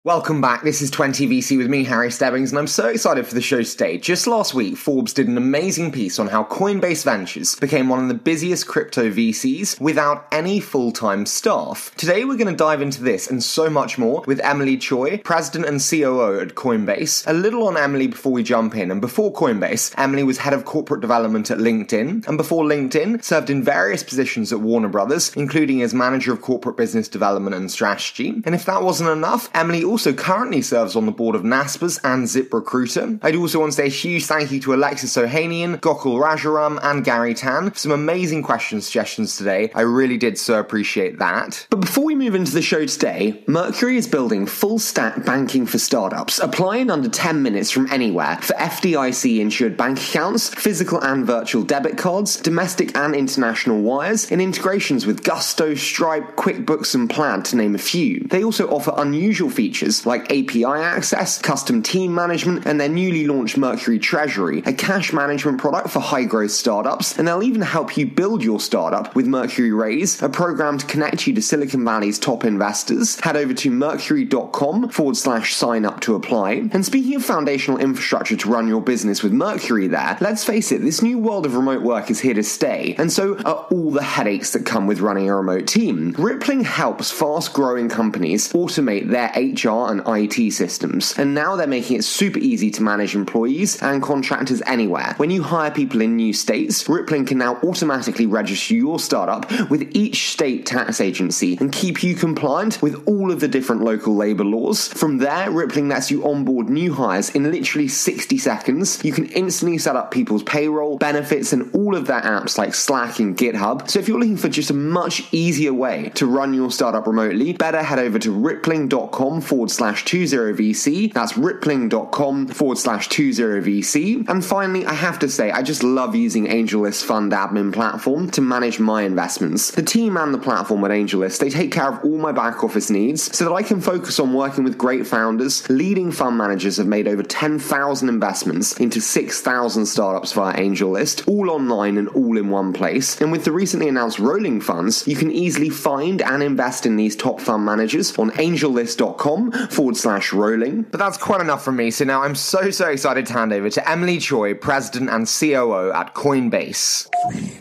Welcome back, this is 20VC with me, Harry Stebbings, and I'm so excited for the show today. Just last week, Forbes did an amazing piece on how Coinbase Ventures became one of the busiest crypto VCs without any full-time staff. Today we're going to dive into this and so much more with Emily Choi, President and COO at Coinbase. A little on Emily before we jump in, and before Coinbase, Emily was Head of Corporate Development at LinkedIn, and before LinkedIn, served in various positions at Warner Brothers, including as Manager of Corporate Business Development and Strategy. And if that wasn't enough, Emily also currently serves on the board of Naspers and ZipRecruiter. I'd also want to say a huge thank you to Alexis Ohanian, Gokul Rajaram, and Gary Tan for some amazing question suggestions today. I really did so appreciate that. But before we move into the show today, Mercury is building full-stack banking for startups. Apply in under 10 minutes from anywhere for FDIC-insured bank accounts, physical and virtual debit cards, domestic and international wires, and integrations with Gusto, Stripe, QuickBooks, and Plaid, to name a few. They also offer unusual features like API access, custom team management, and their newly launched Mercury Treasury, a cash management product for high-growth startups, and they'll even help you build your startup with Mercury Raise, a program to connect you to Silicon Valley's top investors. Head over to mercury.com/sign up to apply. And speaking of foundational infrastructure to run your business with Mercury there, let's face it, this new world of remote work is here to stay, and so are all the headaches that come with running a remote team. Rippling helps fast-growing companies automate their HR and IT systems, and now they're making it super easy to manage employees and contractors anywhere. When you hire people in new states, Rippling can now automatically register your startup with each state tax agency and keep you compliant with all of the different local labor laws. From there, Rippling lets you onboard new hires in literally 60 seconds. You can instantly set up people's payroll, benefits, and all of their apps like Slack and GitHub. So if you're looking for just a much easier way to run your startup remotely, better head over to rippling.com/20VC. That's rippling.com/20VC. And finally, I have to say, I just love using AngelList's fund admin platform to manage my investments. The team and the platform at AngelList, they take care of all my back office needs so that I can focus on working with great founders. Leading fund managers have made over 10,000 investments into 6,000 startups via AngelList, all online and all in one place. And with the recently announced rolling funds, you can easily find and invest in these top fund managers on angellist.com/rolling. But that's quite enough from me, so now I'm so excited to hand over to Emily Choi, President and COO at Coinbase. 3,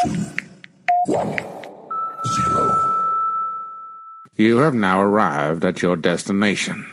2, 1, 0. You have now arrived at your destination.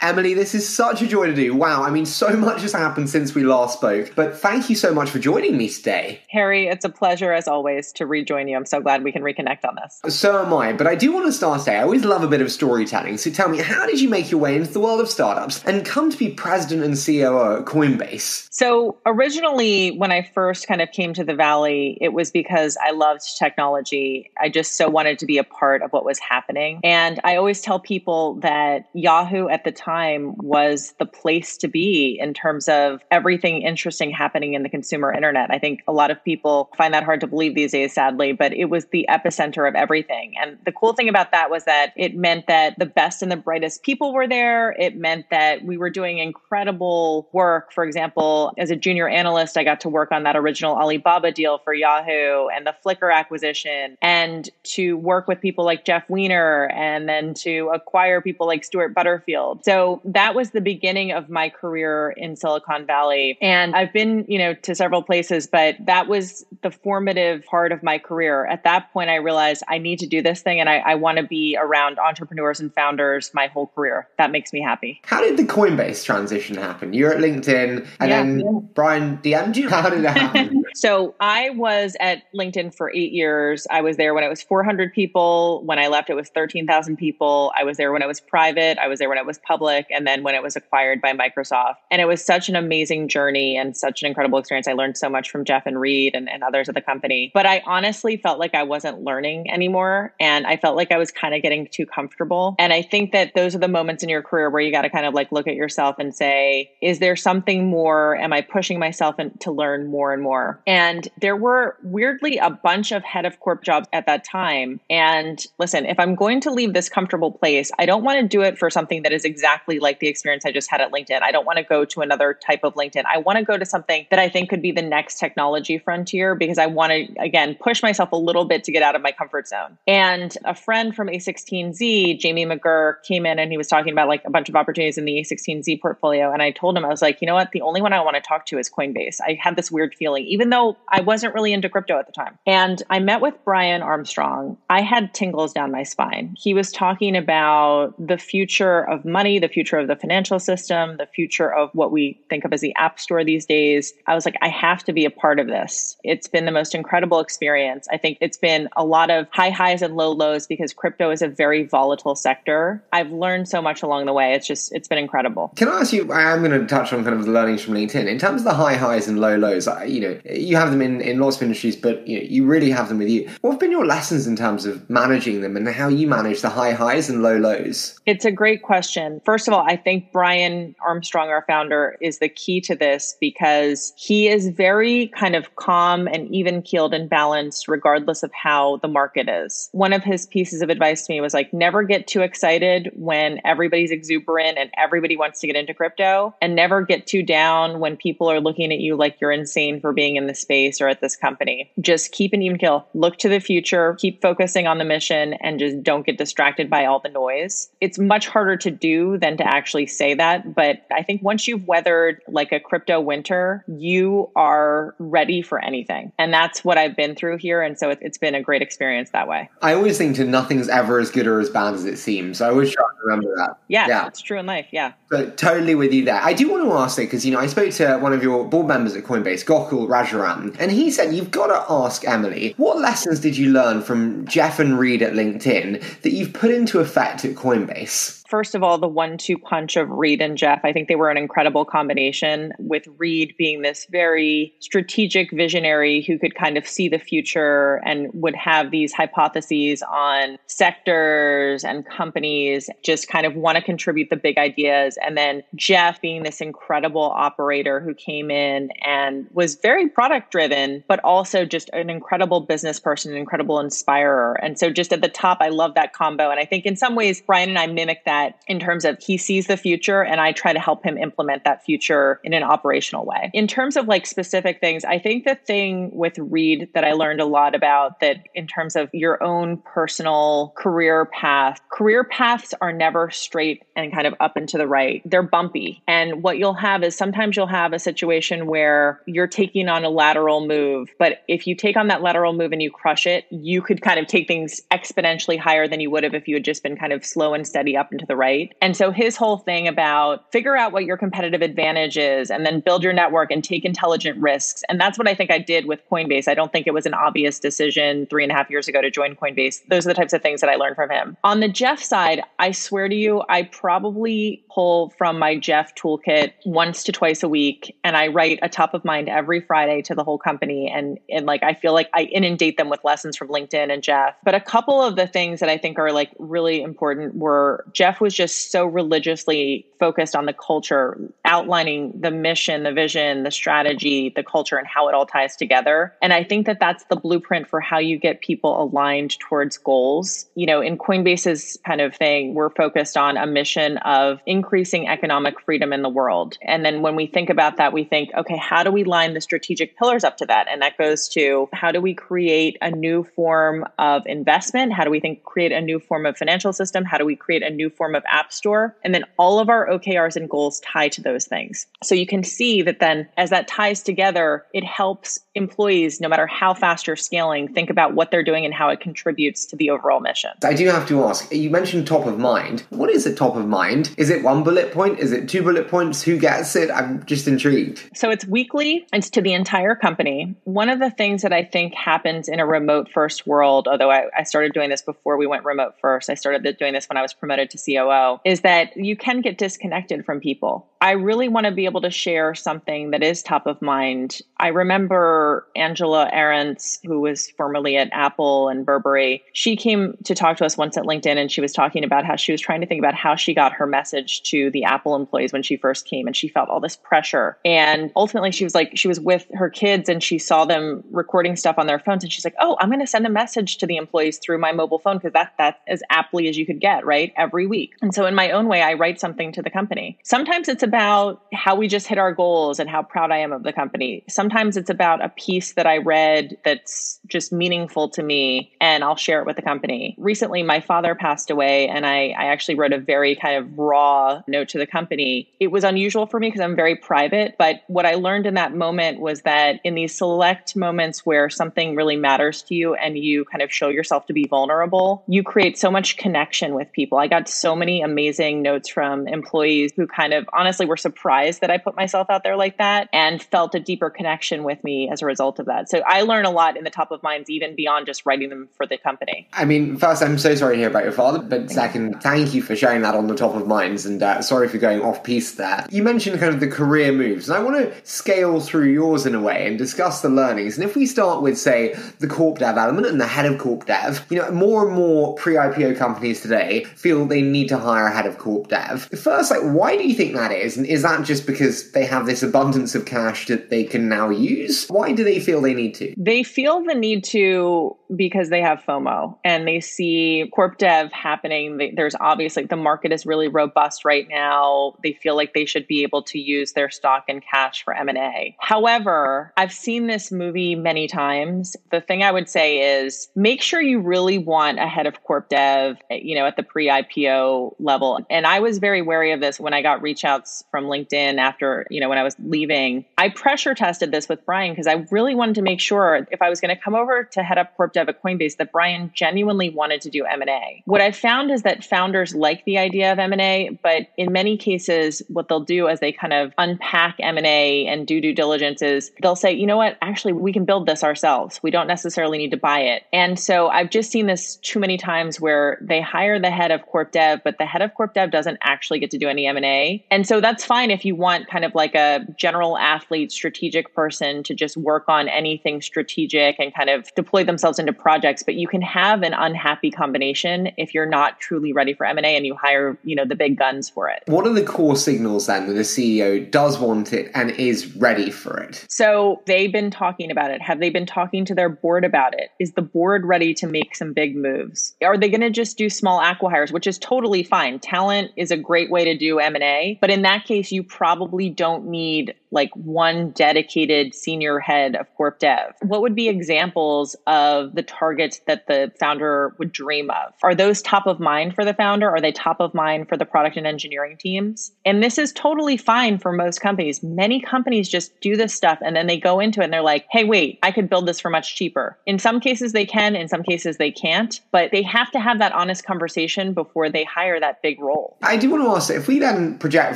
Emily, this is such a joy to do. Wow, I mean, so much has happened since we last spoke, but thank you so much for joining me today. Harry, it's a pleasure, as always, to rejoin you. I'm so glad we can reconnect on this. So am I, but I do want to start today. I always love a bit of storytelling, so tell me, how did you make your way into the world of startups and come to be president and COO at Coinbase? So originally, when I first kind of came to the Valley, it was because I loved technology. I just so wanted to be a part of what was happening. And I always tell people that Yahoo at the time was the place to be in terms of everything interesting happening in the consumer internet. I think a lot of people find that hard to believe these days, sadly, but it was the epicenter of everything. And the cool thing about that was that it meant that the best and the brightest people were there. It meant that we were doing incredible work. For example, as a junior analyst, I got to work on that original Alibaba deal for Yahoo and the Flickr acquisition, and to work with people like Jeff Weiner, and then to acquire people like Stuart Butterfield. So that was the beginning of my career in Silicon Valley. And I've been, to several places, but that was the formative part of my career. At that point, I realized I need to do this thing, and I want to be around entrepreneurs and founders my whole career. That makes me happy. How did the Coinbase transition happen? You're at LinkedIn, and then Brian DM'd you? How did it happen? So I was at LinkedIn for 8 years. I was there when it was 400 people. When I left, it was 13,000 people. I was there when it was private. I was there when it was public. And then when it was acquired by Microsoft. And it was such an amazing journey and such an incredible experience. I learned so much from Jeff and Reed and others at the company. But I honestly felt like I wasn't learning anymore. And I felt like I was kind of getting too comfortable. And I think that those are the moments in your career where you got to kind of like look at yourself and say, is there something more? Am I pushing myself to learn more and more? And there were weirdly a bunch of head of corp jobs at that time. And listen, if I'm going to leave this comfortable place, I don't want to do it for something that is exactly like the experience I just had at LinkedIn. I don't want to go to another type of LinkedIn. I want to go to something that I think could be the next technology frontier, because I want to, again, push myself a little bit to get out of my comfort zone. And a friend from A16Z, Jamie McGurr, came in and he was talking about like a bunch of opportunities in the A16Z portfolio. And I told him, I was like, you know what? The only one I want to talk to is Coinbase. I had this weird feeling, even though I wasn't really into crypto at the time. And I met with Brian Armstrong. I had tingles down my spine. He was talking about the future of money, the future of the financial system, the future of what we think of as the app store these days. I was like, I have to be a part of this. It's been the most incredible experience. I think it's been a lot of high highs and low lows because crypto is a very volatile sector. I've learned so much along the way. It's been incredible. Can I ask you, I am going to touch on kind of the learnings from LinkedIn. In terms of the high highs and low lows, you have them in lots of industries, but you really have them with you. What have been your lessons in terms of managing them and how you manage the high highs and low lows? It's a great question. First of all, I think Brian Armstrong, our founder, is the key to this because he is very kind of calm and even-keeled and balanced regardless of how the market is. One of his pieces of advice to me was like, never get too excited when everybody's exuberant and everybody wants to get into crypto, and never get too down when people are looking at you like you're insane for being in the space or at this company. Just keep an even keel, look to the future, keep focusing on the mission, and just don't get distracted by all the noise. It's much harder to do than to actually say that. But I think once you've weathered like a crypto winter, you are ready for anything. And that's what I've been through here. And so it's been a great experience that way. I always think that nothing's ever as good or as bad as it seems. So I always try to remember that. Yeah, it's true in life. Yeah. So totally with you there. I do want to ask though, because I spoke to one of your board members at Coinbase, Gokul Rajaram, and he said you've got to ask Emily, what lessons did you learn from Jeff and Reed at LinkedIn that you've put into effect at Coinbase? First of all, the 1-2 punch of Reed and Jeff, I think they were an incredible combination, with Reed being this very strategic visionary who could kind of see the future and would have these hypotheses on sectors and companies, just kind of want to contribute the big ideas. And then Jeff being this incredible operator who came in and was very product driven, but also just an incredible business person, an incredible inspirer. And so just at the top, I love that combo. And I think in some ways, Brian and I mimic that in terms of he sees the future and I try to help him implement that future in an operational way. In terms of like specific things, I think the thing with Reed that I learned a lot about, that in terms of your own personal career paths are never straight and kind of up and to the right. They're bumpy. And what you'll have is sometimes you'll have a situation where you're taking on a lateral move, but if you take on that lateral move and you crush it, you could kind of take things exponentially higher than you would have if you had just been kind of slow and steady up and to the right. And so his whole thing about figure out what your competitive advantage is and then build your network and take intelligent risks. And that's what I think I did with Coinbase. I don't think it was an obvious decision 3.5 years ago to join Coinbase. Those are the types of things that I learned from him. On the Jeff side, I swear to you, I probably pull from my Jeff toolkit once to twice a week. And I write a top of mind every Friday to the whole company. And like, I feel like I inundate them with lessons from LinkedIn and Jeff. But a couple of the things that I think are like really important were Jeff was just so religiously focused on the culture, outlining the mission, the vision, the strategy, the culture, and how it all ties together. And I think that that's the blueprint for how you get people aligned towards goals. In Coinbase's kind of thing, we're focused on a mission of increasing economic freedom in the world. And then when we think about that, we think, okay, how do we line the strategic pillars up to that? And that goes to how do we create a new form of investment? How do we create a new form of financial system? How do we create a new form of app store? And then all of our OKRs and goals tie to those things. So you can see that then as that ties together, it helps employees, no matter how fast you're scaling, think about what they're doing and how it contributes to the overall mission. I do have to ask, you mentioned top of mind. What is it top of mind? Is it one bullet point? Is it 2 bullet points? Who gets it? I'm just intrigued. So it's weekly. It's to the entire company. One of the things that I think happens in a remote first world, although I started doing this before we went remote first, I started doing this when I was promoted to COO, is that you can get disconnected from people. I really want to be able to share something that is top of mind. I remember Angela Ahrendts, who was formerly at Apple and Burberry. She came to talk to us once at LinkedIn, and she was talking about how she was trying to think about how she got her message to the Apple employees when she first came, and she felt all this pressure. And ultimately, she was with her kids and she saw them recording stuff on their phones, and she's like, oh, I'm going to send a message to the employees through my mobile phone, because that's as aptly as you could get, right? Every week. And so in my own way, I write something to the company. Sometimes it's about how we just hit our goals and how proud I am of the company. Sometimes it's about a piece that I read that's just meaningful to me, and I'll share it with the company. Recently, my father passed away, and I actually wrote a very kind of raw note to the company. It was unusual for me because I'm very private, but what I learned in that moment was that in these select moments where something really matters to you and you kind of show yourself to be vulnerable, you create so much connection with people. I got so many amazing notes from employees who kind of honestly were surprised that I put myself out there like that and felt a deeper connection with me as a result of that. So I learn a lot in the top of minds, even beyond just writing them for the company. I mean, first, I'm so sorry to hear about your father, but second, thank you for sharing that on the top of minds, and sorry for going off piece there. You mentioned kind of the career moves, and I want to scale through yours in a way and discuss the learnings. And if we start with, say, the corp dev element and the head of corp dev, more and more pre-IPO companies today feel they need to hire a head of corp dev. First, why do you think that is? And is that just because they have this abundance of cash that they can now use? Why do they feel they need to? They feel the need to because they have FOMO and they see corp dev happening. There's obviously, the market is really robust right now. They feel like they should be able to use their stock and cash for M&A. However, I've seen this movie many times. The thing I would say is make sure you really want a head of corp dev, at the pre-IPO level. And I was very wary of this when I got reach outs from LinkedIn after, when I was leaving. I pressure tested this with Brian because I really wanted to make sure if I was going to come over to head up corp dev at Coinbase that Brian genuinely wanted to do M&A. What I found is that founders like the idea of M&A, but in many cases, what they'll do as they kind of unpack M&A and do due diligence is they'll say, you know what, actually, we can build this ourselves. We don't necessarily need to buy it. And so I've just seen this too many times where they hire the head of corp dev, but the head of corp dev doesn't actually get to do any M&A. And so that's fine if you want kind of like a general athlete, strategic person to just work on anything strategic and kind of deploy themselves into projects. But you can have an unhappy combination if you're not truly ready for M&A and you hire, the big guns for it. What are the core signals then that a CEO does want it and is ready for it? So they've been talking about it. Have they been talking to their board about it? Is the board ready to make some big moves? Are they going to just do small acqui-hires, which is totally fine. Talent is a great way to do M&A. But in that case, you probably don't need one dedicated senior head of corp dev. What would be examples of the targets that the founder would dream of? Are those top of mind for the founder? Are they top of mind for the product and engineering teams? And this is totally fine for most companies. Many companies just do this stuff and then they go into it and they're like, hey, wait, I could build this for much cheaper. In some cases they can, in some cases they can't, but they have to have that honest conversation before they hire that big role. I do want to ask, if we then project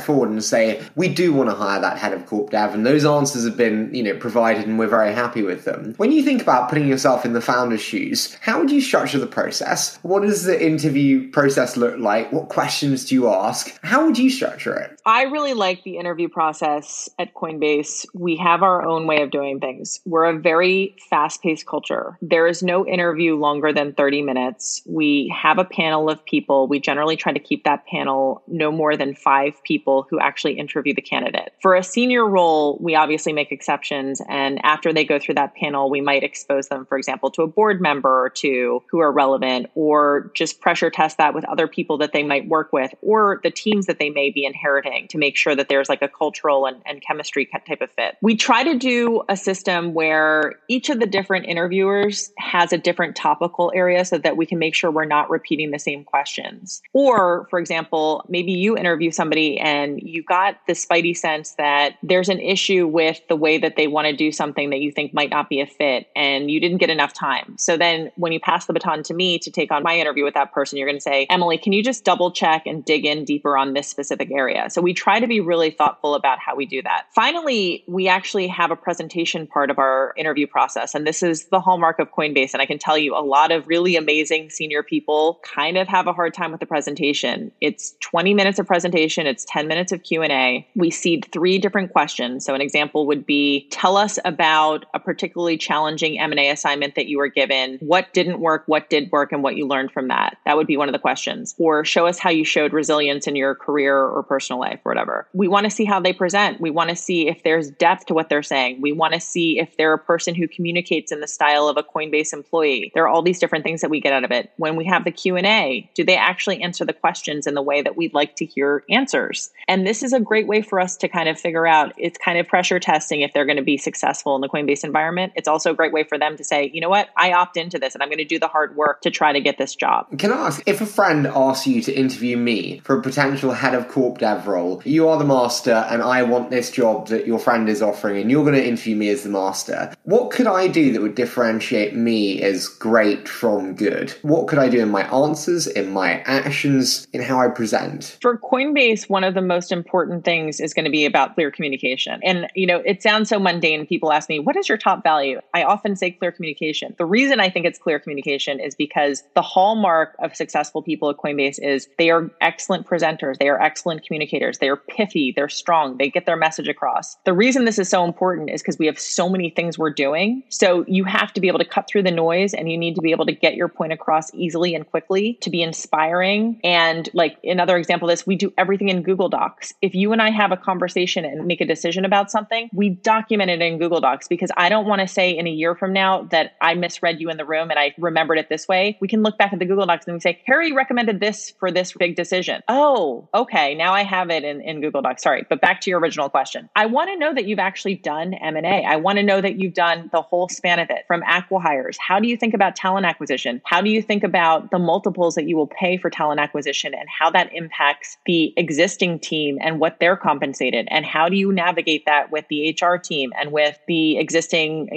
forward and say, we do want to hire that head of corp dev, and those answers have been, provided and we're very happy with them. When you think about putting yourself in the founder's shoes, how would you structure the process? What does the interview process look like? What questions do you ask? How would you structure it? I really like the interview process at Coinbase. We have our own way of doing things. We're a very fast-paced culture. There is no interview longer than 30 minutes. We have a panel of people. We generally try to keep that panel no more than 5 people who actually interview the candidate. For a senior role, we obviously make exceptions. And after they go through that panel, we might expose them, for example, to a board member or two who are relevant, or just pressure test that with other people that they might work with, or the teams that they may be inheriting to make sure that there's a cultural and chemistry type of fit. We try to do a system where each of the different interviewers has a different topical area so that we can make sure we're not repeating the same questions. Or, for example, maybe you interview somebody and you got the spidey sense that there's there's an issue with the way that they want to do something that you think might not be a fit and you didn't get enough time. So then when you pass the baton to me to take on my interview with that person, you're going to say, Emily, can you just double check and dig in deeper on this specific area? So we try to be really thoughtful about how we do that. Finally, we actually have a presentation part of our interview process. And this is the hallmark of Coinbase. And I can tell you a lot of really amazing senior people kind of have a hard time with the presentation. It's 20 minutes of presentation. It's 10 minutes of Q&A. We seed 3 different questions. So an example would be, tell us about a particularly challenging M&A assignment that you were given. What didn't work, what did work, and what you learned from that. That would be one of the questions. Or show us how you showed resilience in your career or personal life or whatever. We want to see how they present. We want to see if there's depth to what they're saying. We want to see if they're a person who communicates in the style of a Coinbase employee. There are all these different things that we get out of it. When we have the Q&A, do they actually answer the questions in the way that we'd like to hear answers? And this is a great way for us to kind of figure out, it's kind of pressure testing if they're going to be successful in the Coinbase environment. It's also a great way for them to say, you know what, I opt into this and I'm going to do the hard work to try to get this job. Can I ask, if a friend asks you to interview me for a potential head of corp dev role, you are the master and I want this job that your friend is offering and you're going to interview me as the master, what could I do that would differentiate me as great from good? What could I do in my answers, in my actions, in how I present? For Coinbase, one of the most important things is going to be about clear communication. And, it sounds so mundane. People ask me, what is your top value? I often say clear communication. The reason I think it's clear communication is because the hallmark of successful people at Coinbase is they are excellent presenters. They are excellent communicators. They are pithy. They're strong. They get their message across. The reason this is so important is because we have so many things we're doing. So you have to be able to cut through the noise and you need to be able to get your point across easily and quickly to be inspiring. And like another example of this, we do everything in Google Docs. If you and I have a conversation and make a decision about something, we document it in Google Docs because I don't want to say in a year from now that I misread you in the room and I remembered it this way. We can look back at the Google Docs and we say, Harry recommended this for this big decision. Oh, okay. Now I have it in Google Docs. Sorry. But back to your original question. I want to know that you've actually done M&A. I want to know that you've done the whole span of it from acqui-hires. How do you think about talent acquisition? How do you think about the multiples that you will pay for talent acquisition and how that impacts the existing team and what they're compensated? And how do you navigate that with the HR team and with the existing,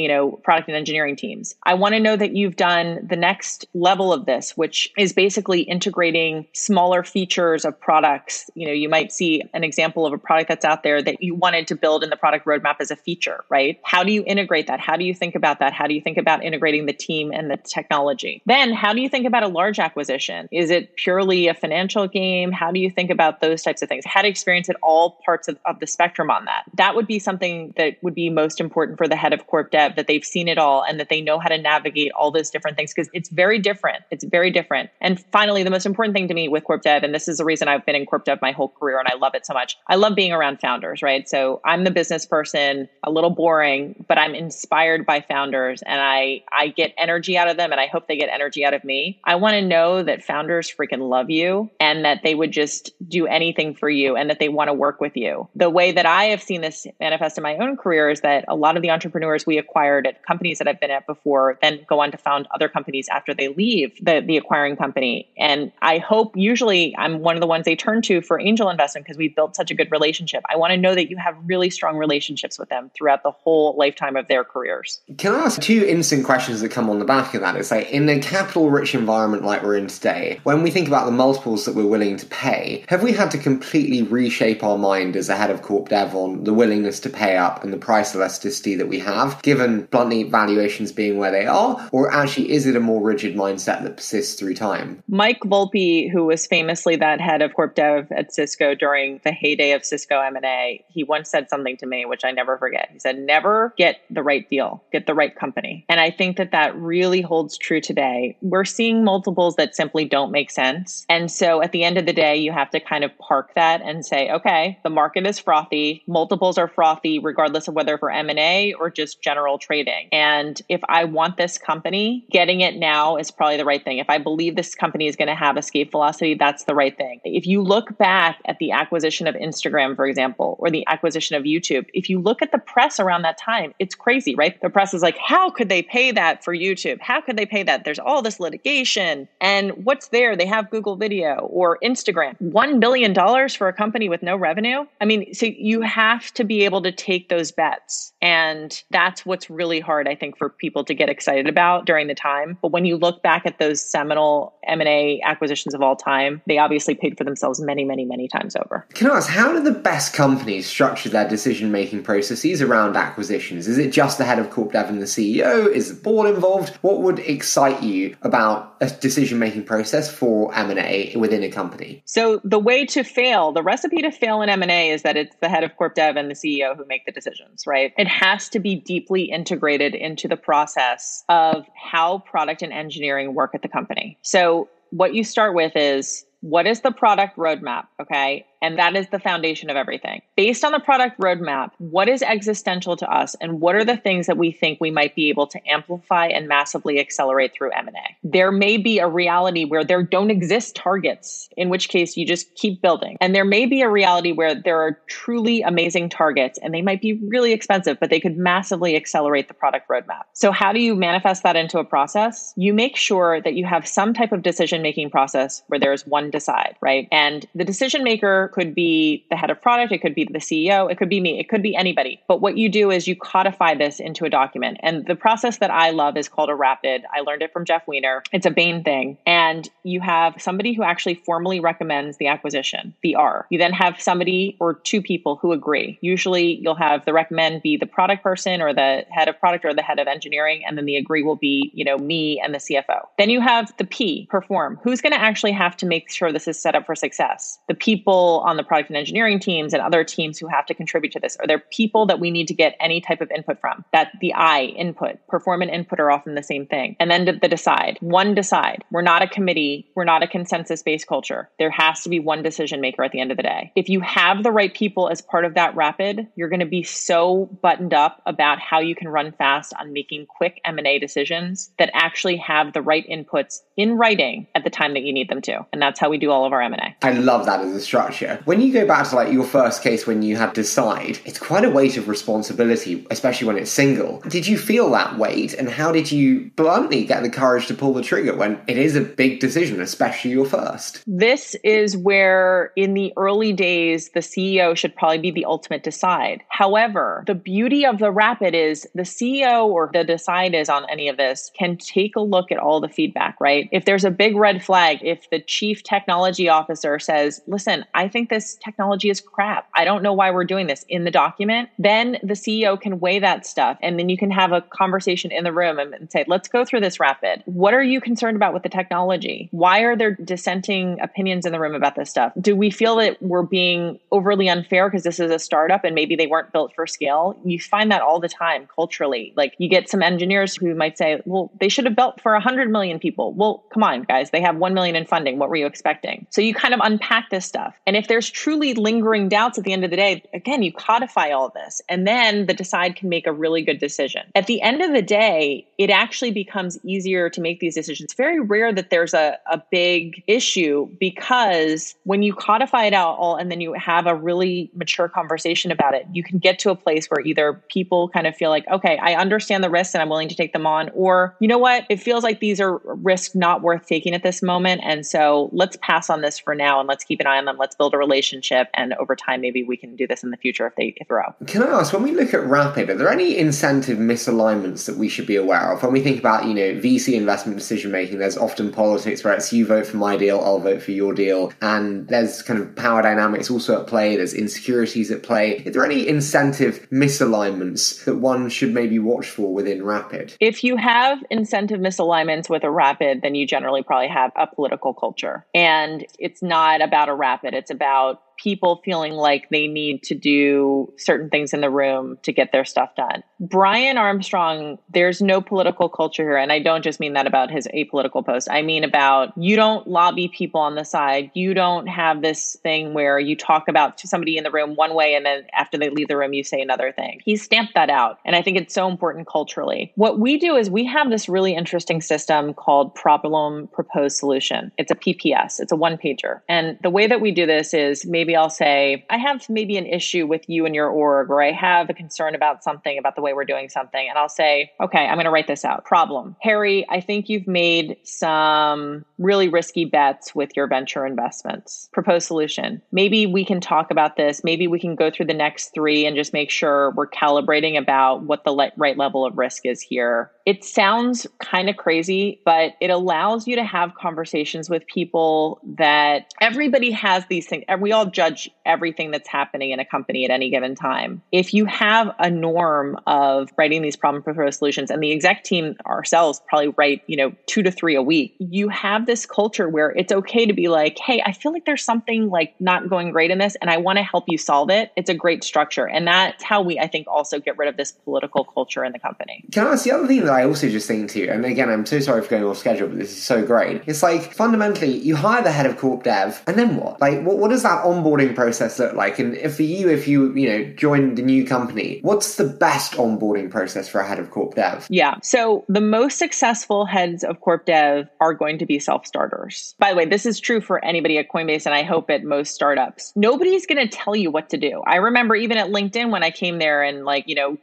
product and engineering teams? I want to know that you've done the next level of this, which is basically integrating smaller features of products. You might see an example of a product that's out there that you wanted to build in the product roadmap as a feature, right? How do you integrate that? How do you think about that? How do you think about integrating the team and the technology? Then how do you think about a large acquisition? Is it purely a financial game? How do you think about those types of things? How to experience at all parts of the spectrum on that? That would be something that would be most important for the head of corp dev, that they've seen it all and that they know how to navigate all those different things because it's very different. It's very different. And finally, the most important thing to me with corp dev, and this is the reason I've been in corp dev my whole career and I love it so much. I love being around founders, right? So I'm the business person, a little boring, but I'm inspired by founders and I get energy out of them and I hope they get energy out of me. I want to know that founders freaking love you and that they would just do anything for you and that they want to work with you. The way that I have seen this manifest in my own career is that a lot of the entrepreneurs we acquired at companies that I've been at before then go on to found other companies after they leave the acquiring company. And I hope usually I'm one of the ones they turn to for angel investment because we've built such a good relationship. I want to know that you have really strong relationships with them throughout the whole lifetime of their careers. Can I ask 2 instant questions that come on the back of that? It's like, in a capital-rich environment like we're in today, when we think about the multiples that we're willing to pay, have we had to completely reshape our mind as a head of corp dev on the willingness to pay up and the price elasticity that we have, given bluntly valuations being where they are? Or actually, is it a more rigid mindset that persists through time? Mike Volpe, who was famously that head of corp dev at Cisco during the heyday of Cisco M&A, he once said something to me, which I never forget. He said, never get the right deal, get the right company. And I think that really holds true today. We're seeing multiples that simply don't make sense. And so at the end of the day, you have to kind of park that and say, okay, the market is frothy. Multiples are frothy, regardless of whether for M&A or just general trading. And if I want this company, getting it now is probably the right thing. If I believe this company is going to have escape velocity, that's the right thing. If you look back at the acquisition of Instagram, for example, or the acquisition of YouTube, if you look at the press around that time, it's crazy. crazy, right? The press is like, how could they pay that for YouTube? How could they pay that? There's all this litigation. And what's there? They have Google Video or Instagram. $1 billion for a company with no revenue? I mean, so you have to be able to take those bets. And that's what's really hard, I think, for people to get excited about during the time. But when you look back at those seminal M&A acquisitions of all time, they obviously paid for themselves many, many, many times over. Can I ask, how do the best companies structure their decision-making processes around acquisitions? Is it just the head of corp dev and the CEO? Is the board involved? What would excite you about a decision-making process for M&A within a company? So the way to fail, the recipe to fail in M&A is that it's the head of corp dev and the CEO who make the decisions, right? It has to be deeply integrated into the process of how product and engineering work at the company. So what you start with is, what is the product roadmap? Okay. And that is the foundation of everything. Based on the product roadmap, what is existential to us and what are the things that we think we might be able to amplify and massively accelerate through M&A? There may be a reality where there don't exist targets, in which case you just keep building. And there may be a reality where there are truly amazing targets and they might be really expensive, but they could massively accelerate the product roadmap. So how do you manifest that into a process? You make sure that you have some type of decision-making process where there's one decide, right? And the decision maker could be the head of product, it could be the CEO, it could be me, it could be anybody. But what you do is you codify this into a document. And the process that I love is called a rapid. I learned it from Jeff Weiner. It's a Bain thing. And you have somebody who actually formally recommends the acquisition, the R. You then have somebody or two people who agree. Usually you'll have the recommend be the product person or the head of product or the head of engineering. And then the agree will be, me and the CFO. Then you have the P, perform. Who's going to actually have to make sure this is set up for success? The people on the product and engineering teams and other teams who have to contribute to this? Are there people that we need to get any type of input from? That the I, input, perform and input are often the same thing. And then the decide. One decide. We're not a committee. We're not a consensus-based culture. There has to be one decision maker at the end of the day. If you have the right people as part of that rapid, you're going to be so buttoned up about how you can run fast on making quick M&A decisions that actually have the right inputs in writing at the time that you need them to. And that's how we do all of our M&A. I love that as a structure. When you go back to your first case when you had to decide, it's quite a weight of responsibility, especially when it's single. Did you feel that weight, and how did you bluntly get the courage to pull the trigger when it is a big decision, especially your first? This is where in the early days, the CEO should probably be the ultimate decide. However, the beauty of the rapid is the CEO or the decide is on any of this can take a look at all the feedback, right? If there's a big red flag, if the chief technology officer says, listen, I think this technology is crap. I don't know why we're doing this in the document. Then the CEO can weigh that stuff. And then you can have a conversation in the room and say, let's go through this rapid. What are you concerned about with the technology? Why are there dissenting opinions in the room about this stuff? Do we feel that we're being overly unfair because this is a startup and maybe they weren't built for scale? You find that all the time culturally. You get some engineers who might say, well, they should have built for 100 million people. Well, come on, guys. They have 1 million in funding. What were you expecting? So you kind of unpack this stuff. And if there's truly lingering doubts at the end of the day, again, you codify all of this, and then the decide can make a really good decision. At the end of the day, it actually becomes easier to make these decisions. It's very rare that there's a big issue because when you codify it out all and then you have a really mature conversation about it, you can get to a place where either people kind of feel like, okay, I understand the risks and I'm willing to take them on, or you know what, it feels like these are risks not worth taking at this moment. And so let's pass on this for now and let's keep an eye on them. Let's build a relationship. And over time, maybe we can do this in the future if they grow. Can I ask, when we look at Rapid, are there any incentive misalignments that we should be aware of? When we think about, VC investment decision-making, there's often politics where it's you vote for my deal, I'll vote for your deal. And there's kind of power dynamics also at play. There's insecurities at play. Is there any incentive misalignments that one should maybe watch for within Rapid? If you have incentive misalignments with a Rapid, then you generally probably have a political culture. And it's not about a Rapid. It's about people feeling like they need to do certain things in the room to get their stuff done. Brian Armstrong, there's no political culture here. And I don't just mean that about his apolitical post. I mean about you don't lobby people on the side. You don't have this thing where you talk about somebody in the room one way and then after they leave the room, you say another thing. He stamped that out. And I think it's so important culturally. What we do is we have this really interesting system called Problem Proposed Solution. It's a PPS. It's a one-pager. And the way that we do this is maybe maybe I'll say, I have maybe an issue with you and your org, or I have a concern about something, about the way we're doing something. And I'll say, okay, I'm going to write this out. Problem. Harry, I think you've made some really risky bets with your venture investments. Proposed solution. Maybe we can talk about this. Maybe we can go through the next 3 and just make sure we're calibrating about what the right level of risk is here. It sounds kind of crazy, but it allows you to have conversations with people that everybody has these things. We all judge everything that's happening in a company at any given time. If you have a norm of writing these problem proposed solutions, and the exec team ourselves probably write, 2 to 3 a week, you have this culture where it's okay to be like, hey, I feel like there's something like not going great in this, and I want to help you solve it. It's a great structure. And that's how we, I think, also get rid of this political culture in the company. Can I ask the other thing that I also just think too, and again, I'm so sorry for going off schedule, but this is so great. It's like, fundamentally, you hire the head of corp dev, and then what? Like, what does that onboarding process look like? And if you joined a new company, what's the best onboarding process for a head of corp dev? Yeah. So the most successful heads of corp dev are going to be self-starters. By the way, this is true for anybody at Coinbase, and I hope at most startups. Nobody's going to tell you what to do. I remember even at LinkedIn when I came there, and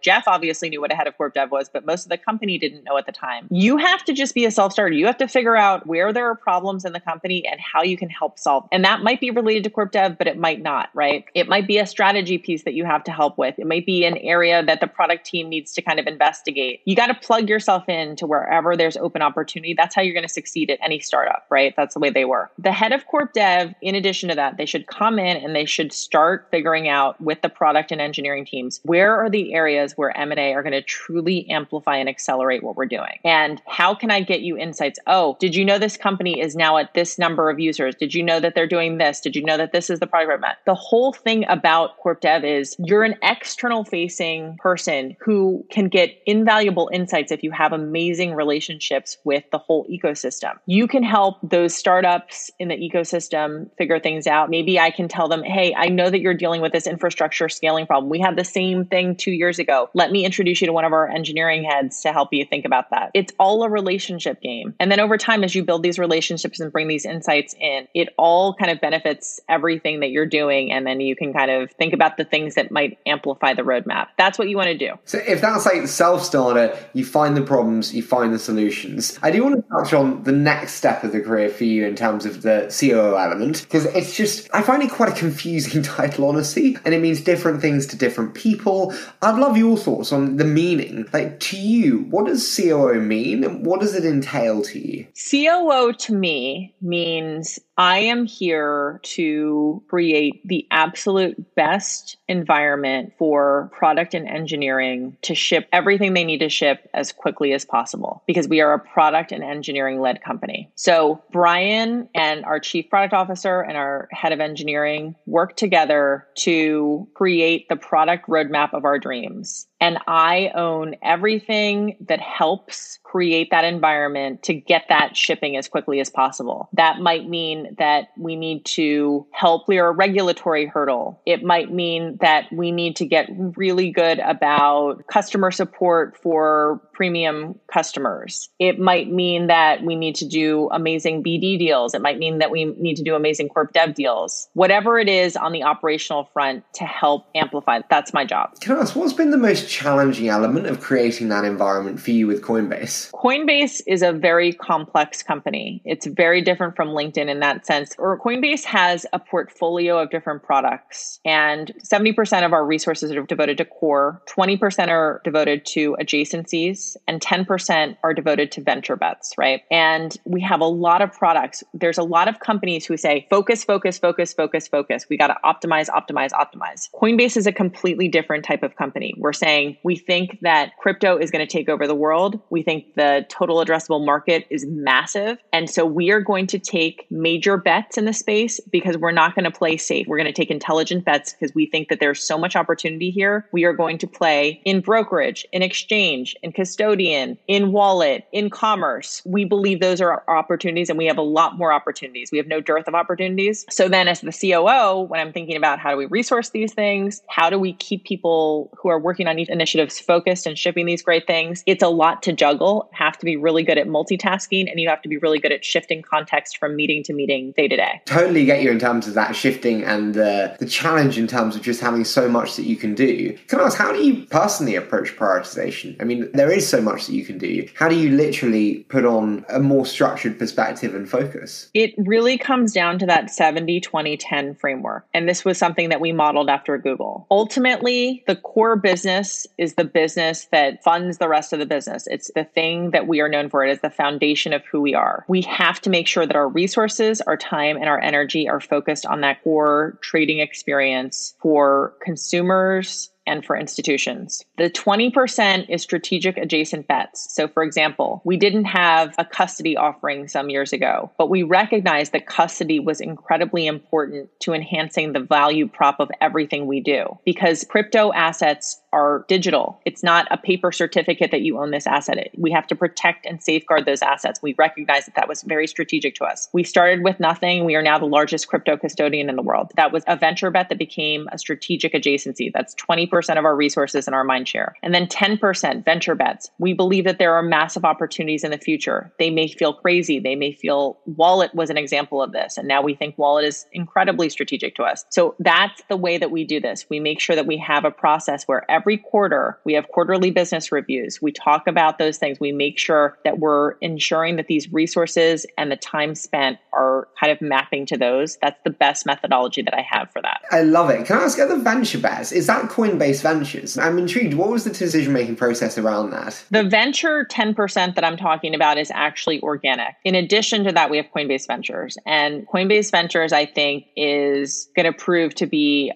Jeff obviously knew what a head of corp dev was, but most of the company didn't know at the time. You have to just be a self-starter. You have to figure out where there are problems in the company and how you can help solve. And that might be related to corp dev, but it might not, right? It might be a strategy piece that you have to help with. It might be an area that the product team needs to kind of investigate. You got to plug yourself into wherever there's open opportunity. That's how you're going to succeed at any startup, right? That's the way they work. The head of corp dev, in addition to that, they should come in and they should start figuring out with the product and engineering teams, where are the areas where M&A are going to truly amplify and accelerate what we're doing? And how can I get you insights? Oh, did you know this company is now at this number of users? Did you know that they're doing this? Did you know that this is the product roadmap? The whole thing about corp dev is you're an external facing person who can get invaluable insights if you have amazing relationships with the whole ecosystem. You can help those startups in the ecosystem figure things out. Maybe I can tell them, hey, I know that you're dealing with this infrastructure scaling problem. We had the same thing 2 years ago. Let me introduce you to one of our engineering heads to help you think about that. It's all a relationship game. And then over time, as you build these relationships and bring these insights in, it all kind of benefits everything that you're doing. And then you can kind of think about the things that might amplify the roadmap. That's what you want to do. So if that's like self-starter, you find the problems, you find the solutions. I do want to touch on the next step of the career for you in terms of the COO element, because it's just, I find it quite a confusing title, honestly, and it means different things to different people. I'd love your thoughts on the meaning. Like, to you, what does COO mean, and what does it entail to you? COO to me means I am here to create the absolute best environment for product and engineering to ship everything they need to ship as quickly as possible, because we are a product and engineering led company. So Brian and our chief product officer and our head of engineering work together to create the product roadmap of our dreams. And I own everything that helps create that environment to get that shipping as quickly as possible. That might mean that we need to help clear a regulatory hurdle. It might mean that we need to get really good about customer support for premium customers. It might mean that we need to do amazing BD deals. It might mean that we need to do amazing corp dev deals. Whatever it is on the operational front to help amplify, that's my job. Can I ask, what's been the most challenging element of creating that environment for you with Coinbase? Coinbase is a very complex company. It's very different from LinkedIn in that sense. Or Coinbase has a portfolio of different products, and 70% of our resources are devoted to core, 20% are devoted to adjacencies, and 10% are devoted to venture bets, right? And we have a lot of products. There's a lot of companies who say, focus, focus, focus, focus, focus. We got to optimize, optimize, optimize. Coinbase is a completely different type of company. We're saying we think that crypto is going to take over the world. We think the total addressable market is massive. And so we are going to take major bets in the space because we're not going to play safe. We're going to take intelligent bets because we think that there's so much opportunity here. We are going to play in brokerage, in exchange, in custodian, in wallet, in commerce. We believe those are our opportunities, and we have a lot more opportunities. We have no dearth of opportunities. So then as the COO, when I'm thinking about how do we resource these things, how do we keep people who are working on these initiatives focused and shipping these great things, it's a lot to juggle. You have to be really good at multitasking, and you have to be really good at shifting context from meeting to meeting doing day to day. Totally get you in terms of that shifting and the challenge in terms of just having so much that you can do. Can I ask, how do you personally approach prioritization? I mean, there is so much that you can do. How do you literally put on a more structured perspective and focus? It really comes down to that 70-20-10 framework. And this was something that we modeled after Google. Ultimately, the core business is the business that funds the rest of the business. It's the thing that we are known for. It is the foundation of who we are. We have to make sure that our resources, our time, and our energy are focused on that core trading experience for consumers and for institutions. The 20% is strategic adjacent bets. So for example, we didn't have a custody offering some years ago, but we recognized that custody was incredibly important to enhancing the value prop of everything we do, because crypto assets are digital. It's not a paper certificate that you own this asset. We have to protect and safeguard those assets. We recognize that that was very strategic to us. We started with nothing. We are now the largest crypto custodian in the world. That was a venture bet that became a strategic adjacency. That's 20% of our resources and our mind share. And then 10% venture bets. We believe that there are massive opportunities in the future. They may feel crazy. They may feel Wallet was an example of this. And now we think Wallet is incredibly strategic to us. So that's the way that we do this. We make sure that we have a process where every quarter we have quarterly business reviews. We talk about those things. We make sure that we're ensuring that these resources and the time spent are kind of mapping to those. That's the best methodology that I have for that. I love it. Can I ask, other venture bets, is that Coinbase Ventures? I'm intrigued. What was the decision-making process around that? The venture 10% that I'm talking about is actually organic. In addition to that, we have Coinbase Ventures. And Coinbase Ventures, I think, is going to prove to be,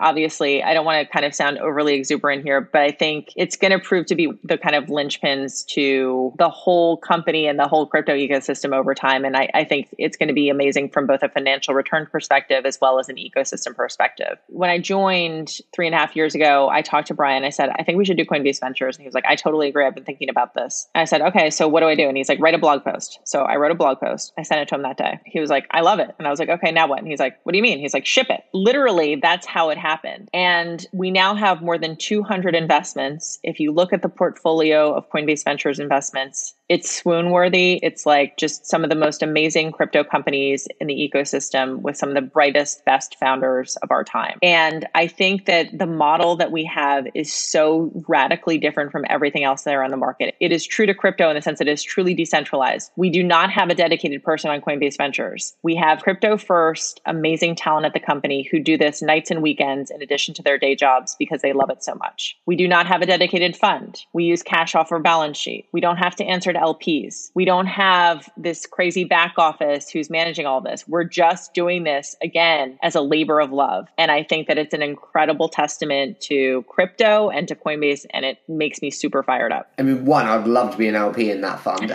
obviously, I don't want to kind of sound overly exuberant here, but I think it's going to prove to be the kind of linchpins to the whole company and the whole crypto ecosystem over time. And I think it's going to be amazing from both a financial return perspective as well as an ecosystem perspective. When I joined 3.5 years ago, I talked to Brian. I said, I think we should do Coinbase Ventures. And he was like, I totally agree. I've been thinking about this. And I said, okay, so what do I do? And he's like, write a blog post. So I wrote a blog post. I sent it to him that day. He was like, I love it. And I was like, okay, now what? And he's like, what do you mean? He's like, ship it. Literally, that's how it happened. And we now have more than 200 investments. If you look at the portfolio of Coinbase Ventures investments, it's swoon worthy. It's like just some of the most amazing crypto companies in the ecosystem with some of the brightest, best founders of our time. And I think that the model that we have is so radically different from everything else there on the market. It is true to crypto in the sense that it is truly decentralized. We do not have a dedicated person on Coinbase Ventures. We have crypto first, amazing talent at the company who do this nights and weekends in addition to their day jobs because they love it so much. We do not have a dedicated fund. We use cash off our balance sheet. We don't have to answer to LPs. We don't have this crazy back office who's managing all this. We're just doing this, again, as a labor of love. And I think that it's an incredible testament to crypto and to Coinbase, and it makes me super fired up. I mean, one, I'd love to be an LP in that fund.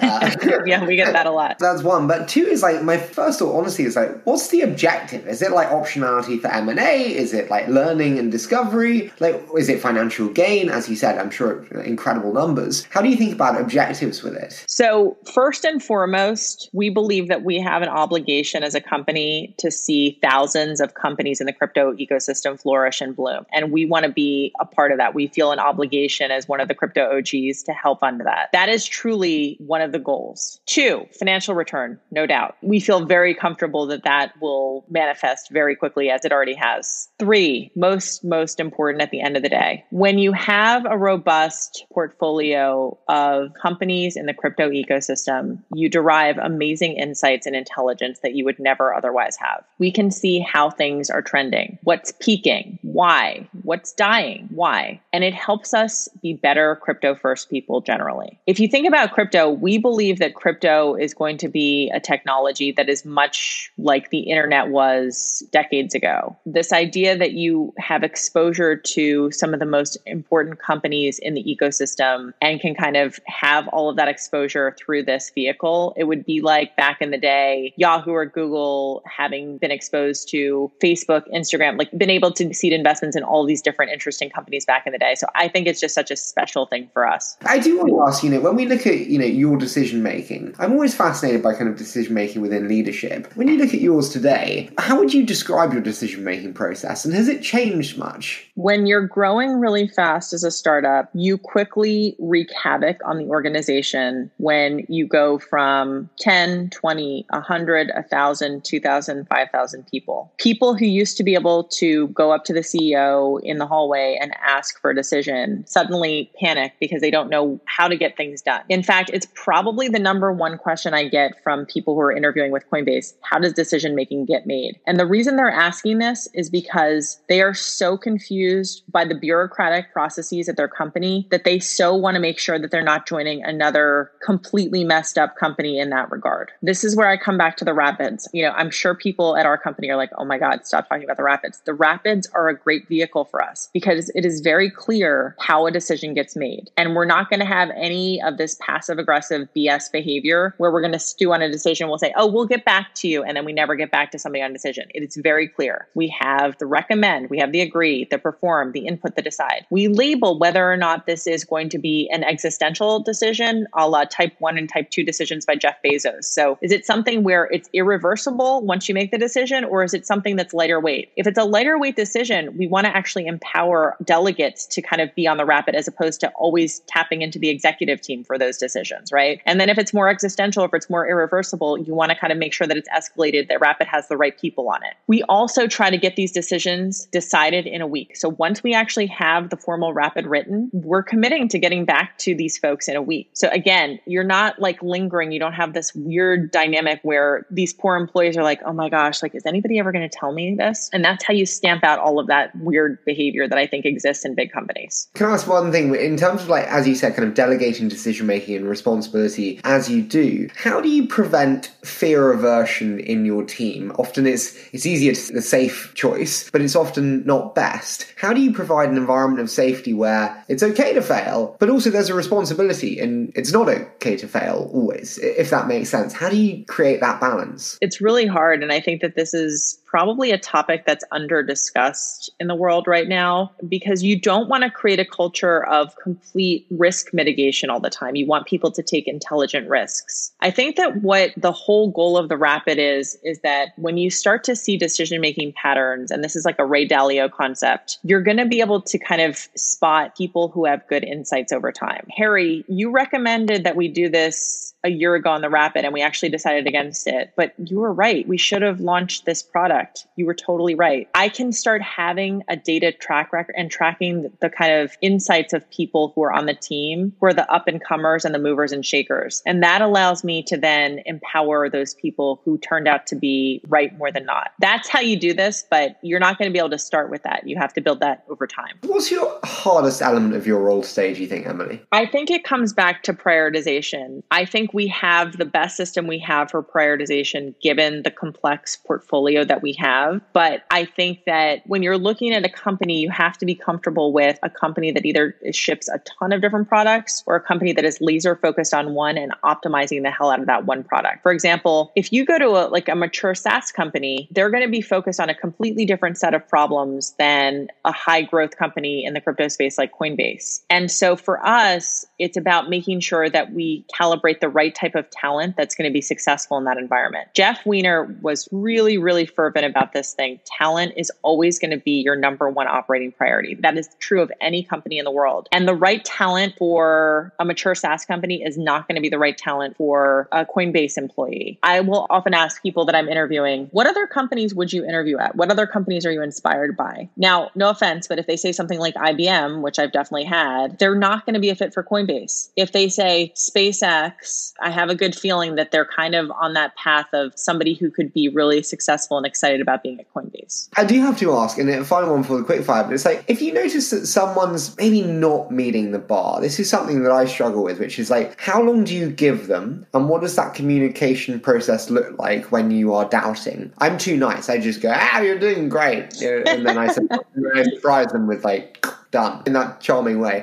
Yeah, we get that a lot. That's one. But two is like, my first thought, honestly, is like, what's the objective? Is it like optionality for M&A? Is it like learning and discovery? Like, is it financial gain? As you said, I'm sure incredible numbers. How do you think about objectives with it? So first and foremost, we believe that we have an obligation as a company to see thousands of companies in the crypto ecosystem flourish and bloom. And we want to be a part of that. We feel an obligation as one of the crypto OGs to help fund that. That is truly one of the goals. Two, financial return, no doubt. We feel very comfortable that that will manifest very quickly as it already has. Three, most important at the end of the day, when you have a robust portfolio of companies in the crypto ecosystem, you derive amazing insights and intelligence that you would never otherwise have. We can see how things are trending, what's peaking, why, what's dying, why. And it helps us be better crypto first people generally. If you think about crypto, we believe that crypto is going to be a technology that is much like the internet was decades ago. This idea that you have exposure to some of the most important companies in the ecosystem and can kind of have all of that exposure through this vehicle, it would be like back in the day, Yahoo or Google having been exposed to Facebook, Instagram, like been able to seed investments in all these these different interesting companies back in the day. So I think it's just such a special thing for us. I do want to ask, when we look at, your decision making, I'm always fascinated by kind of decision making within leadership. When you look at yours today, how would you describe your decision making process, and has it changed much? When you're growing really fast as a startup, you quickly wreak havoc on the organization when you go from 10, 20, 100, 1,000, 2,000, 5,000 people. People who used to be able to go up to the CEO in the hallway and ask for a decision suddenly panic because they don't know how to get things done. In fact, it's probably the number one question I get from people who are interviewing with Coinbase. How does decision making get made? And the reason they're asking this is because they are so confused by the bureaucratic processes at their company that they so want to make sure that they're not joining another completely messed up company in that regard. This is where I come back to the Rapids. I'm sure people at our company are like, oh my God, stop talking about the Rapids. The Rapids are a great vehicle for us because it is very clear how a decision gets made. And we're not going to have any of this passive aggressive BS behavior where we're going to stew on a decision. We'll say, oh, we'll get back to you. And then we never get back to somebody on a decision. It is very clear. We have the recommend, we have the agree, the perform, the input, the decide. We label whether or not this is going to be an existential decision, a la type 1 and type 2 decisions by Jeff Bezos. So is it something where it's irreversible once you make the decision, or is it something that's lighter weight? If it's a lighter weight decision, we want to actually empower delegates to kind of be on the Rapid as opposed to always tapping into the executive team for those decisions, right? And then if it's more existential, if it's more irreversible, you want to kind of make sure that it's escalated, that Rapid has the right people on it. We also try to get these decisions decided in a week. So once we actually have the formal Rapid written, we're committing to getting back to these folks in a week. So again, you're not like lingering. You don't have this weird dynamic where these poor employees are like, oh my gosh, like, is anybody ever going to tell me this? And that's how you stamp out all of that weird behavior that I think exists in big companies. Can I ask one thing? In terms of, like, as you said, kind of delegating decision-making and responsibility as you do, how do you prevent fear aversion in your team? Often it's easier to the safe choice, but it's often not best. How do you provide an environment of safety where it's okay to fail, but also there's a responsibility and it's not okay to fail always, if that makes sense? How do you create that balance? It's really hard. And I think that this is probably a topic that's under discussed in the world right now, because you don't want to create a culture of complete risk mitigation all the time. You want people to take intelligent risks. I think that what the whole goal of the Rapid is that when you start to see decision-making patterns, and this is like a Ray Dalio concept, you're going to be able to kind of spot people who have good insights over time. Harry, you recommended that we do this a year ago on the Rapid, and we actually decided against it. But you were right. We should have launched this product. You were totally right. I can start having a data track record and tracking the kind of insights of people who are on the team, who are the up and comers and the movers and shakers. And that allows me to then empower those people who turned out to be right more than not. That's how you do this, but you're not going to be able to start with that. You have to build that over time. What's your hardest element of your role today, do you think, Emily? I think it comes back to prioritization. I think we have the best system we have for prioritization given the complex portfolio that we have. But I think that when you're looking at a company, you have to be comfortable with a company that either ships a ton of different products or a company that is laser focused on one and optimizing the hell out of that one product. For example, if you go to a mature SaaS company, they're going to be focused on a completely different set of problems than a high growth company in the crypto space like Coinbase. And so for us, it's about making sure that we calibrate the right type of talent that's going to be successful in that environment. Jeff Weiner was really, really fervent about this thing. Talent is always going to be your number one operating priority. That is true of any company in the world. And the right talent for a mature SaaS company is not going to be the right talent for a Coinbase employee. I will often ask people that I'm interviewing, what other companies would you interview at? What other companies are you inspired by? Now, no offense, but if they say something like IBM, which I've definitely had, they're not going to be a fit for Coinbase. If they say SpaceX, I have a good feeling that they're kind of on that path of somebody who could be really successful and excited about being at Coinbase. I do have to ask, and a final one for the quickfire, but it's like, if you notice that someone's maybe not meeting the bar, this is something that I struggle with, which is like, how long do you give them? And what does that communication process look like when you are doubting? I'm too nice. I just go, you're doing great. And then I surprise them with like, done, in that charming way.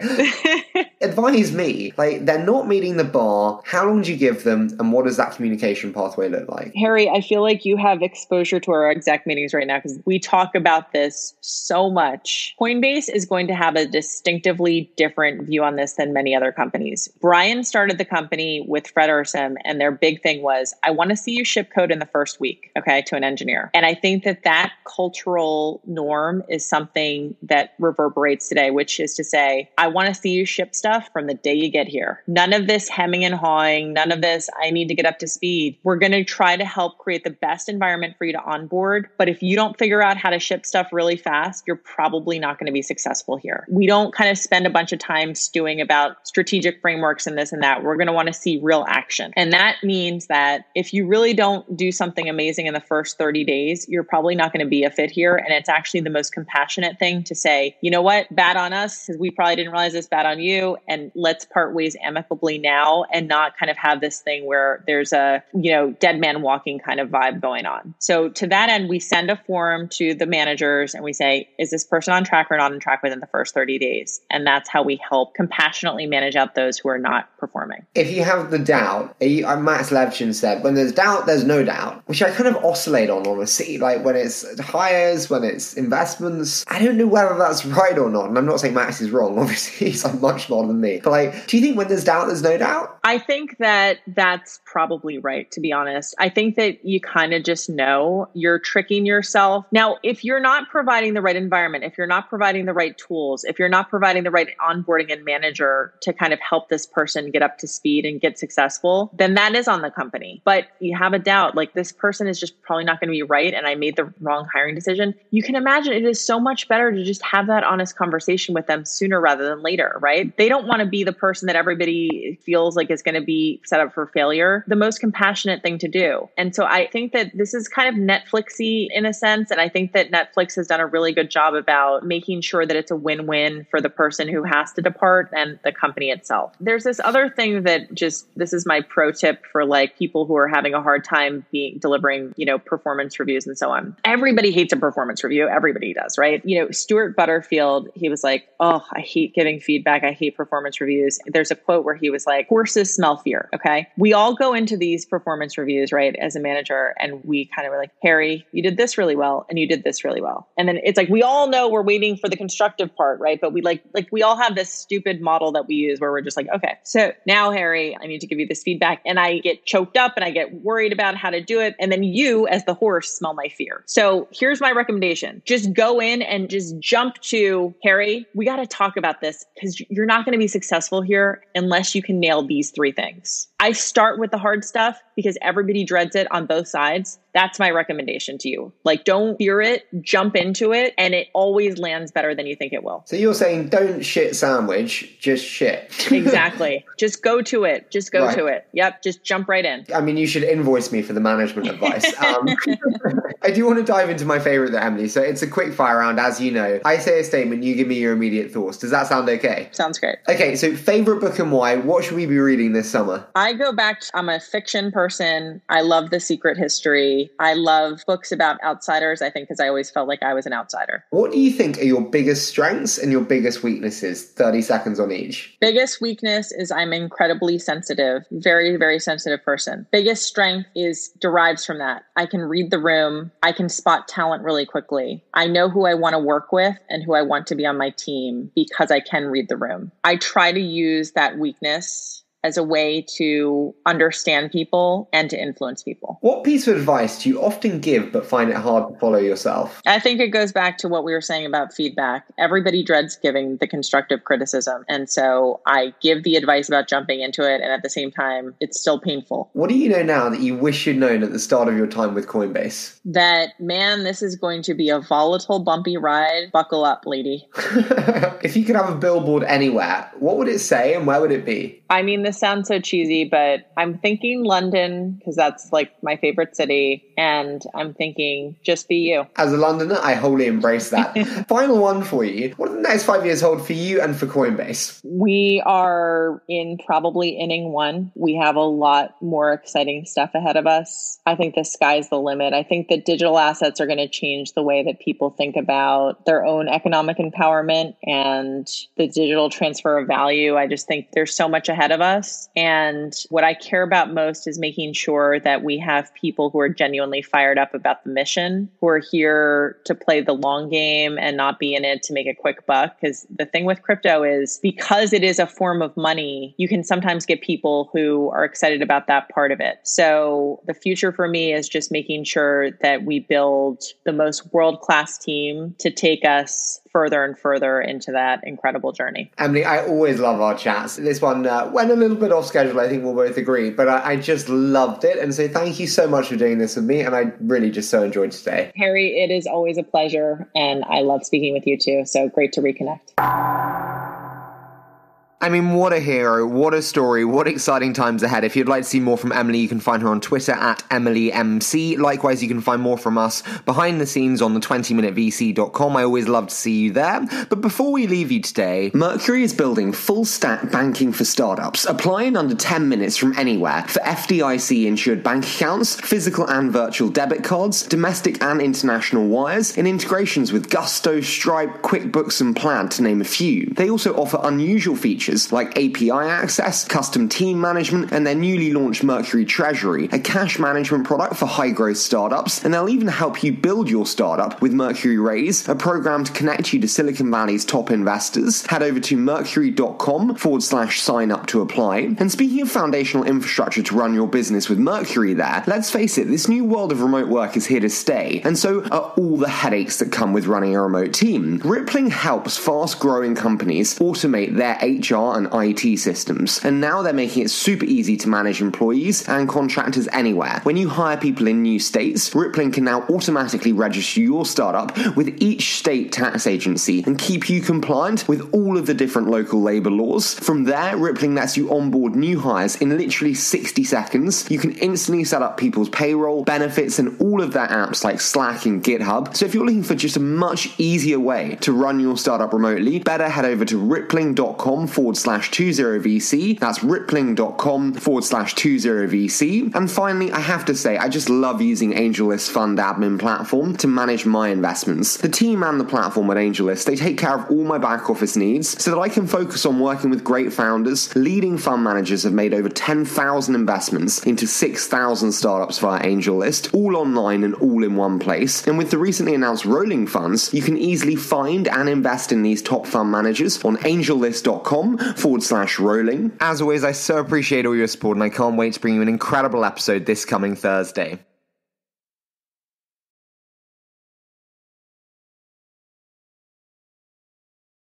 advise me, like, they're not meeting the bar. How long do you give them, and what does that communication pathway look like? Harry, I feel like you have exposure to our exec meetings right now because we talk about this so much. Coinbase is going to have a distinctively different view on this than many other companies. Brian started the company with Fred Ursum, and their big thing was, I want to see you ship code in the first week, okay, to an engineer. And I think that cultural norm is something that reverberates today, which is to say, I want to see you ship stuff from the day you get here. None of this hemming and hawing, none of this, I need to get up to speed. We're going to try to help create the best environment for you to onboard. But if you don't figure out how to ship stuff really fast, you're probably not going to be successful here. We don't kind of spend a bunch of time stewing about strategic frameworks and this and that. We're going to want to see real action. And that means that if you really don't do something amazing in the first 30 days, you're probably not going to be a fit here. And it's actually the most compassionate thing to say, you know what, bad on us, because we probably didn't realize this, bad on you. And let's part ways amicably now and not kind of have this thing where there's a, dead man walking kind of vibe going on. So to that end, we send a form to the managers and we say, is this person on track or not on track within the first 30 days? And that's how we help compassionately manage out those who are not performing. If you have the doubt, Max Levchin said, when there's doubt, there's no doubt, which I kind of oscillate on, honestly. Like when it's hires, when it's investments, I don't know whether that's right or not. And I'm not saying Max is wrong. Obviously, he's much smarter than me. But like, do you think when there's doubt, there's no doubt? I think that that's probably right, to be honest. I think that you kind of just know you're tricking yourself. Now, if you're not providing the right environment, if you're not providing the right tools, if you're not providing the right onboarding and manager to kind of help this person get up to speed and get successful, then that is on the company. But you have a doubt, like this person is just probably not going to be right and I made the wrong hiring decision. You can imagine it is so much better to just have that honest conversation with them sooner rather than later, right? They don't want to be the person that everybody feels like is going to be set up for failure. The most compassionate thing to do. And so I think that this is kind of Netflixy in a sense. And I think that Netflix has done a really good job about making sure that it's a win-win for the person who has to depart and the company itself. There's this other thing that this is my pro tip for like people who are having a hard time delivering, performance reviews and so on. Everybody hates a performance review. Everybody does, right? Stuart Butterfield, he was like, oh, I hate giving feedback. I hate performance reviews. There's a quote where he was like, horses smell fear. Okay. We all go into these performance reviews, right, as a manager, and we kind of were like, Harry, you did this really well, and you did this really well. And then it's like, we all know we're waiting for the constructive part, right? But we we all have this stupid model that we use where we're just like, okay, so now Harry, I need to give you this feedback. And I get choked up and I get worried about how to do it. And then you, as the horse, smell my fear. So here's my recommendation. Just go in and just jump to, Harry, we got to talk about this because you're not going to be successful here unless you can nail these three things. I start with the hard stuff because everybody dreads it on both sides. That's my recommendation to you. Like, don't fear it, jump into it, and it always lands better than you think it will. So you're saying don't shit sandwich, just shit. Exactly. Just go to it. Just go to it. Yep. Just jump right in. I mean, you should invoice me for the management advice. I do want to dive into my favorite there, Emily. So it's a quick fire round, as you know. I say a statement, you give me your immediate thoughts. Does that sound okay? Sounds great. Okay, so favorite book and why? What should we be reading this summer? I go back to, I'm a fiction person. I love The Secret History. I love books about outsiders, I think, because I always felt like I was an outsider. What do you think are your biggest strengths and your biggest weaknesses? 30 seconds on each. Biggest weakness is I'm incredibly sensitive, very, very sensitive person. Biggest strength derives from that. I can read the room. I can spot talent really quickly. I know who I want to work with and who I want to be on my team because I can read the room. I try to use that weakness as a way to understand people and to influence people. What piece of advice do you often give but find it hard to follow yourself? I think it goes back to what we were saying about feedback. Everybody dreads giving the constructive criticism. And so I give the advice about jumping into it. And at the same time, it's still painful. What do you know now that you wish you'd known at the start of your time with Coinbase? That, man, this is going to be a volatile, bumpy ride. Buckle up, lady. If you could have a billboard anywhere, what would it say and where would it be? I mean, the to sound so cheesy, but I'm thinking London because that's like my favorite city. And I'm thinking just be you. As a Londoner, I wholly embrace that. Final one for you. What do the next 5 years hold for you and for Coinbase? We are in probably inning one. We have a lot more exciting stuff ahead of us. I think the sky's the limit. I think that digital assets are going to change the way that people think about their own economic empowerment and the digital transfer of value. I just think there's so much ahead of us. And what I care about most is making sure that we have people who are genuinely fired up about the mission, who are here to play the long game and not be in it to make a quick buck. Because the thing with crypto is because it is a form of money, you can sometimes get people who are excited about that part of it. So the future for me is just making sure that we build the most world-class team to take us further and further into that incredible journey. Emily, I always love our chats. This one went a little bit off schedule, I think we'll both agree, but I just loved it. And so thank you so much for doing this with me. And I really just so enjoyed today. Harry, it is always a pleasure. And I love speaking with you too. So great to reconnect. I mean, what a hero, what a story, what exciting times ahead. If you'd like to see more from Emily, you can find her on Twitter at EmilyMC. Likewise, you can find more from us behind the scenes on the 20minutevc.com. I always love to see you there. But before we leave you today, Mercury is building full-stack banking for startups. Apply in under 10 minutes from anywhere for FDIC-insured bank accounts, physical and virtual debit cards, domestic and international wires, and integrations with Gusto, Stripe, QuickBooks, and Plaid, to name a few. They also offer unusual features like API access, custom team management, and their newly launched Mercury Treasury, a cash management product for high-growth startups. And they'll even help you build your startup with Mercury Raise, a program to connect you to Silicon Valley's top investors. Head over to mercury.com/sign up to apply. And speaking of foundational infrastructure to run your business with Mercury there, let's face it, this new world of remote work is here to stay, and so are all the headaches that come with running a remote team. Rippling helps fast-growing companies automate their HR and IT systems, and now they're making it super easy to manage employees and contractors anywhere. When you hire people in new states, Rippling can now automatically register your startup with each state tax agency and keep you compliant with all of the different local labor laws. From there, Rippling lets you onboard new hires in literally 60 seconds. You can instantly set up people's payroll, benefits, and all of their apps like Slack and GitHub. So if you're looking for just a much easier way to run your startup remotely, better head over to rippling.com/20VC. That's rippling.com/20VC. And finally, I have to say, I just love using AngelList's fund admin platform to manage my investments. The team and the platform at AngelList, they take care of all my back office needs so that I can focus on working with great founders. Leading fund managers have made over 10,000 investments into 6,000 startups via AngelList, all online and all in one place. And with the recently announced rolling funds, you can easily find and invest in these top fund managers on angellist.com/rolling. As always, I so appreciate all your support, and I can't wait to bring you an incredible episode this coming Thursday.